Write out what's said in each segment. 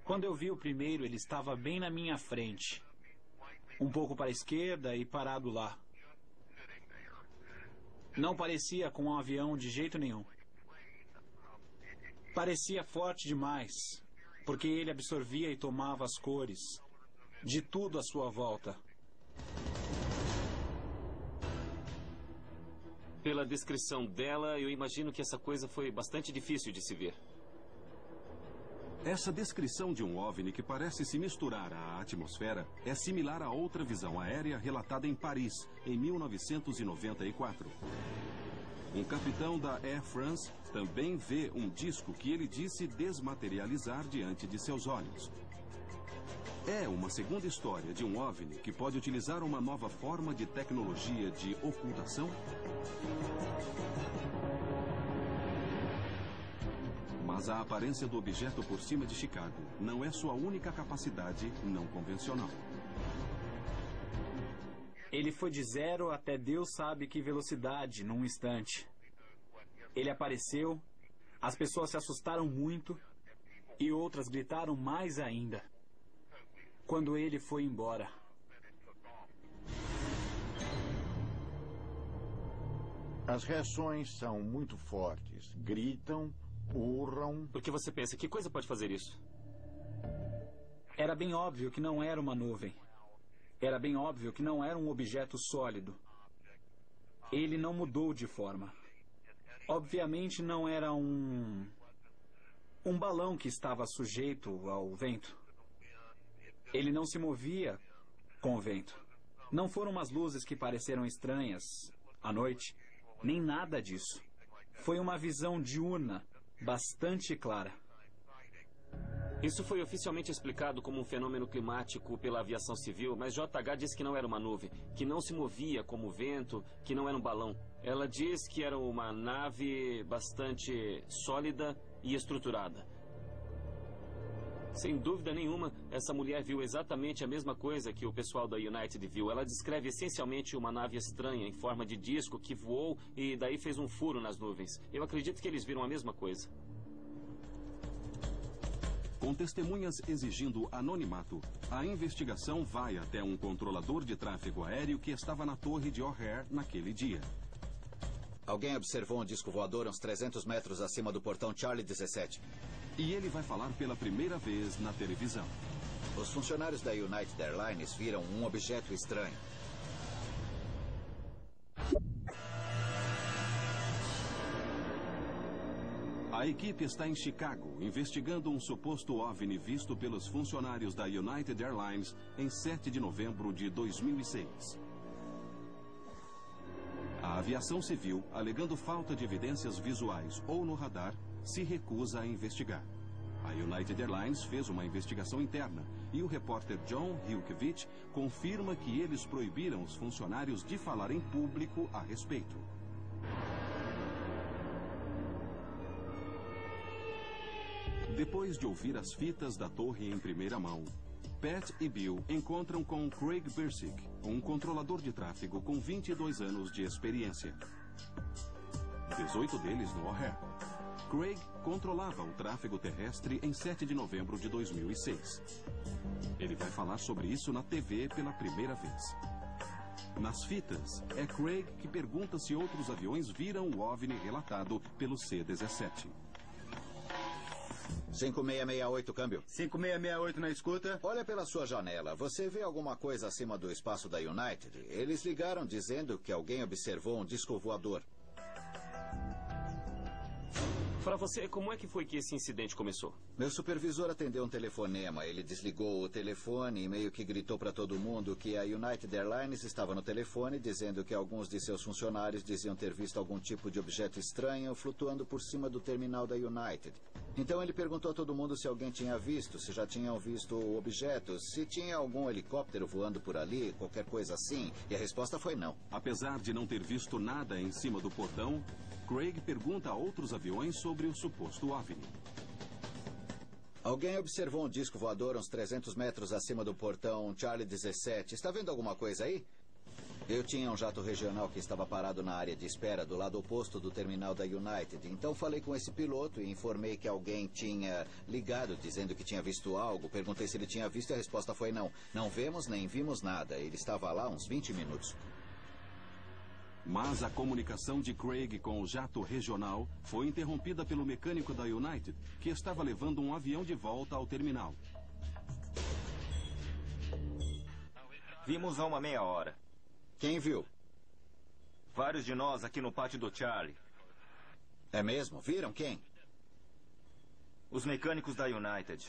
Quando eu vi o primeiro, ele estava bem na minha frente. Um pouco para a esquerda e parado lá. Não parecia com um avião de jeito nenhum. Parecia forte demais, porque ele absorvia e tomava as cores de tudo à sua volta. Pela descrição dela, eu imagino que essa coisa foi bastante difícil de se ver. Essa descrição de um OVNI que parece se misturar à atmosfera é similar a outra visão aérea relatada em Paris, em 1994. Um capitão da Air France também vê um disco que ele disse desmaterializar diante de seus olhos. É uma segunda história de um OVNI que pode utilizar uma nova forma de tecnologia de ocultação? Mas a aparência do objeto por cima de Chicago não é sua única capacidade não convencional. Ele foi de 0 até Deus sabe que velocidade num instante. Ele apareceu, as pessoas se assustaram muito e outras gritaram mais ainda quando ele foi embora. As reações são muito fortes. Gritam, urram. Por que você pensa? Que coisa pode fazer isso? Era bem óbvio que não era uma nuvem. Era bem óbvio que não era um objeto sólido. Ele não mudou de forma. Obviamente não era um balão que estava sujeito ao vento. Ele não se movia com o vento. Não foram umas luzes que pareceram estranhas à noite, nem nada disso. Foi uma visão diurna, bastante clara. Isso foi oficialmente explicado como um fenômeno climático pela aviação civil, mas JH disse que não era uma nuvem, que não se movia como o vento, que não era um balão. Ela diz que era uma nave bastante sólida e estruturada. Sem dúvida nenhuma, essa mulher viu exatamente a mesma coisa que o pessoal da United viu. Ela descreve essencialmente uma nave estranha em forma de disco que voou e daí fez um furo nas nuvens. Eu acredito que eles viram a mesma coisa. Com testemunhas exigindo anonimato, a investigação vai até um controlador de tráfego aéreo que estava na torre de O'Hare naquele dia. Alguém observou um disco voador uns 300 metros acima do portão Charlie 17. E ele vai falar pela primeira vez na televisão. Os funcionários da United Airlines viram um objeto estranho. A equipe está em Chicago, investigando um suposto OVNI visto pelos funcionários da United Airlines em 7 de novembro de 2006. A aviação civil, alegando falta de evidências visuais ou no radar, se recusa a investigar. A United Airlines fez uma investigação interna e o repórter John Hilkevich confirma que eles proibiram os funcionários de falar em público a respeito. Depois de ouvir as fitas da torre em primeira mão, Pat e Bill encontram com Craig Bersick, um controlador de tráfego com 22 anos de experiência. 18 deles no O'Hare. Craig controlava o tráfego terrestre em 7 de novembro de 2006. Ele vai falar sobre isso na TV pela primeira vez. Nas fitas, é Craig que pergunta se outros aviões viram o OVNI relatado pelo C-17. 5668, câmbio. 5668 na escuta. Olha pela sua janela. Você vê alguma coisa acima do espaço da United? Eles ligaram dizendo que alguém observou um disco voador. Para você, como é que foi que esse incidente começou? Meu supervisor atendeu um telefonema. Ele desligou o telefone e meio que gritou para todo mundo que a United Airlines estava no telefone dizendo que alguns de seus funcionários diziam ter visto algum tipo de objeto estranho flutuando por cima do terminal da United. Então ele perguntou a todo mundo se alguém tinha visto, se já tinham visto o objeto, se tinha algum helicóptero voando por ali, qualquer coisa assim. E a resposta foi não. Apesar de não ter visto nada em cima do portão, Craig pergunta a outros aviões sobre o suposto OVNI. Alguém observou um disco voador uns 300 metros acima do portão Charlie 17. Está vendo alguma coisa aí? Eu tinha um jato regional que estava parado na área de espera do lado oposto do terminal da United. Então falei com esse piloto e informei que alguém tinha ligado dizendo que tinha visto algo. Perguntei se ele tinha visto e a resposta foi não. Não vemos nem vimos nada. Ele estava lá uns 20 minutos. Mas a comunicação de Craig com o jato regional foi interrompida pelo mecânico da United, que estava levando um avião de volta ao terminal. Vimos há uma meia hora. Quem viu? Vários de nós aqui no pátio do Charlie. É mesmo? Viram quem? Os mecânicos da United.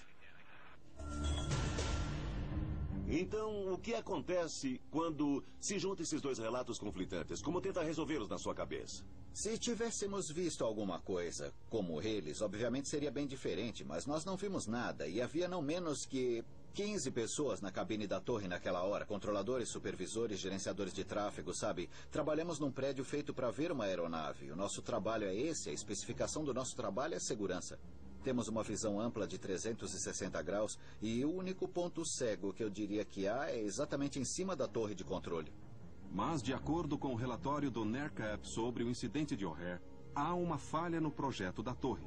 Então, o que acontece quando se juntam esses dois relatos conflitantes? Como tenta resolvê-los na sua cabeça? Se tivéssemos visto alguma coisa como eles, obviamente seria bem diferente, mas nós não vimos nada e havia não menos que 15 pessoas na cabine da torre naquela hora, controladores, supervisores, gerenciadores de tráfego, sabe? Trabalhamos num prédio feito para ver uma aeronave. O nosso trabalho é esse, a especificação do nosso trabalho é segurança. Temos uma visão ampla de 360 graus e o único ponto cego que eu diria que há é exatamente em cima da torre de controle. Mas, de acordo com o relatório do NERCAP sobre o incidente de O'Hare, há uma falha no projeto da torre.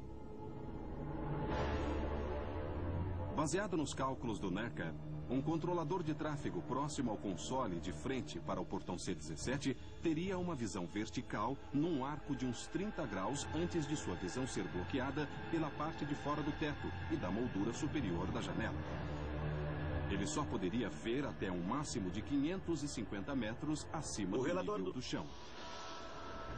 Baseado nos cálculos do NERCAP, um controlador de tráfego próximo ao console de frente para o portão C-17 teria uma visão vertical num arco de uns 30 graus antes de sua visão ser bloqueada pela parte de fora do teto e da moldura superior da janela. Ele só poderia ver até um máximo de 550 metros acima do nível do chão.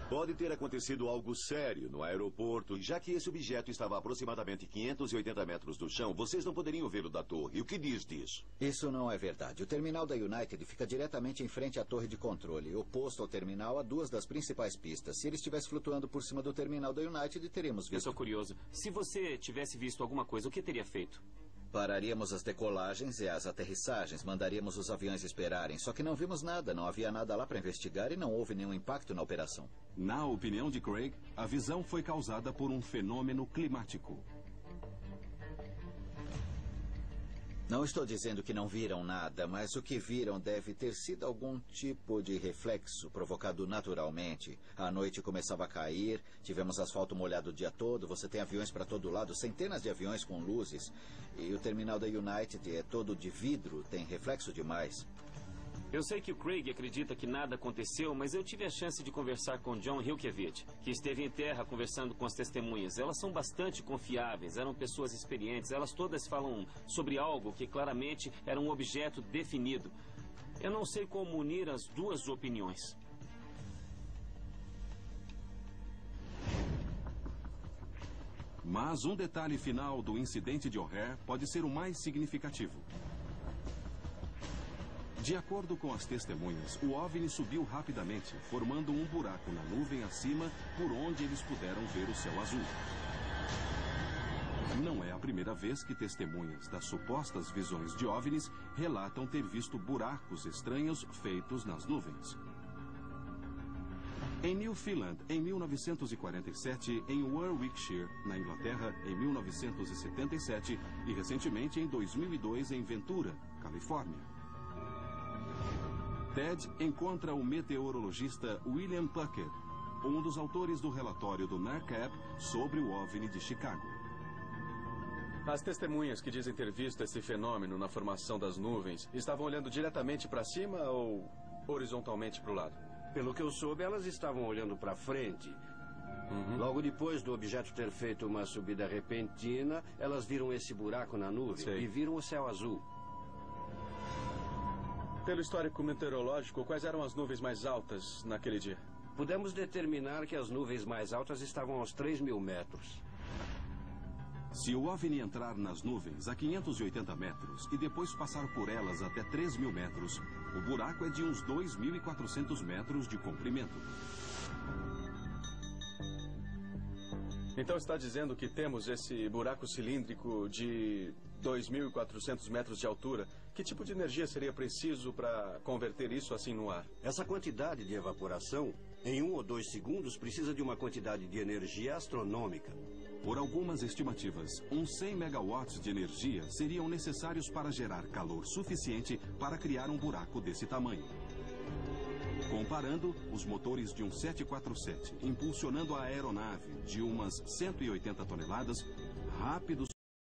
Pode ter acontecido algo sério no aeroporto, já que esse objeto estava a aproximadamente 580 metros do chão, vocês não poderiam vê-lo da torre. O que diz disso? Isso não é verdade. O terminal da United fica diretamente em frente à torre de controle. Oposto ao terminal, há duas das principais pistas. Se ele estivesse flutuando por cima do terminal da United, teríamos visto. Eu sou curioso. Se você tivesse visto alguma coisa, o que teria feito? Pararíamos as decolagens e as aterrissagens, mandaríamos os aviões esperarem. Só que não vimos nada, não havia nada lá para investigar e não houve nenhum impacto na operação. Na opinião de Craig, a visão foi causada por um fenômeno climático. Não estou dizendo que não viram nada, mas o que viram deve ter sido algum tipo de reflexo provocado naturalmente. A noite começava a cair, tivemos asfalto molhado o dia todo, você tem aviões para todo lado, centenas de aviões com luzes. E o terminal da United é todo de vidro, tem reflexo demais. Eu sei que o Craig acredita que nada aconteceu, mas eu tive a chance de conversar com John Hilkevich, que esteve em terra conversando com as testemunhas. Elas são bastante confiáveis, eram pessoas experientes. Elas todas falam sobre algo que claramente era um objeto definido. Eu não sei como unir as duas opiniões. Mas um detalhe final do incidente de O'Hare pode ser o mais significativo. De acordo com as testemunhas, o OVNI subiu rapidamente, formando um buraco na nuvem acima, por onde eles puderam ver o céu azul. Não é a primeira vez que testemunhas das supostas visões de OVNIs relatam ter visto buracos estranhos feitos nas nuvens. Em Newfoundland, em 1947, em Warwickshire, na Inglaterra, em 1977 e recentemente em 2002 em Ventura, Califórnia. Ted encontra o meteorologista William Puckett, um dos autores do relatório do NERCAP sobre o OVNI de Chicago. As testemunhas que dizem ter visto esse fenômeno na formação das nuvens estavam olhando diretamente para cima ou horizontalmente para o lado? Pelo que eu soube, elas estavam olhando para frente. Logo depois do objeto ter feito uma subida repentina, elas viram esse buraco na nuvem e viram o céu azul. Pelo histórico meteorológico, quais eram as nuvens mais altas naquele dia? Pudemos determinar que as nuvens mais altas estavam aos 3.000 metros. Se o OVNI entrar nas nuvens a 580 metros e depois passar por elas até 3.000 metros, o buraco é de uns 2.400 metros de comprimento. Então está dizendo que temos esse buraco cilíndrico de 2.400 metros de altura. Que tipo de energia seria preciso para converter isso assim no ar? Essa quantidade de evaporação, em 1 ou 2 segundos, precisa de uma quantidade de energia astronômica. Por algumas estimativas, uns 100 megawatts de energia seriam necessários para gerar calor suficiente para criar um buraco desse tamanho. Comparando os motores de um 747, impulsionando a aeronave de umas 180 toneladas, rápidos